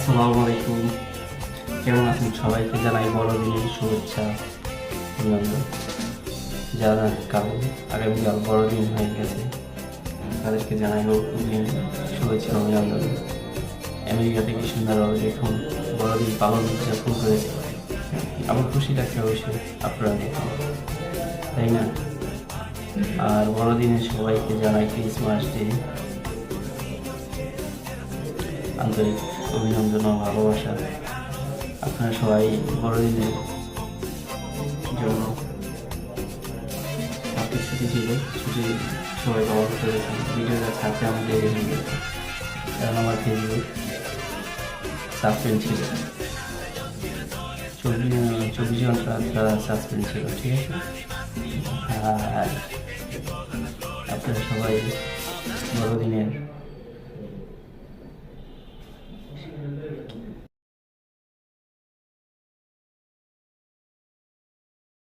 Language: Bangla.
আসসালামু আলাইকুম। কেমন আছেন? সবাইকে জানাই বড়দিনের শুভেচ্ছা, অভিনন্দন। যারা কারণ আগামীকাল বড়দিন হয়ে গেছে তাদেরকে জানাই নতুন শুভেচ্ছা, অভিনন্দন। আমেরিকা থেকে সুন্দরভাবে দেখুন বড়দিন পালন উদযাপন করেছে। আমার খুশি লাগছে অবশ্যই, আপনারা দেখুন, তাই না? আর বড়দিনে সবাইকে জানাই ক্রিসমাস ডে আন্তরিক অভিনন্দন ও ভালোবাসা। আপনারা সবাই বড়দিনের জন্য হাতে ছুটি ছিল, ছুটি সবাই পালন করেছেন। ভিডিওটা ছাড়তে আমি দেরি হয়ে গেছে, কারণ আমার ফেসবুক সাসপেন্ড ছিল, 24 ঘন্টা তারা সাসপেন্ড ছিল, ঠিক আছে? আর আপনারা সবাই বড়দিনের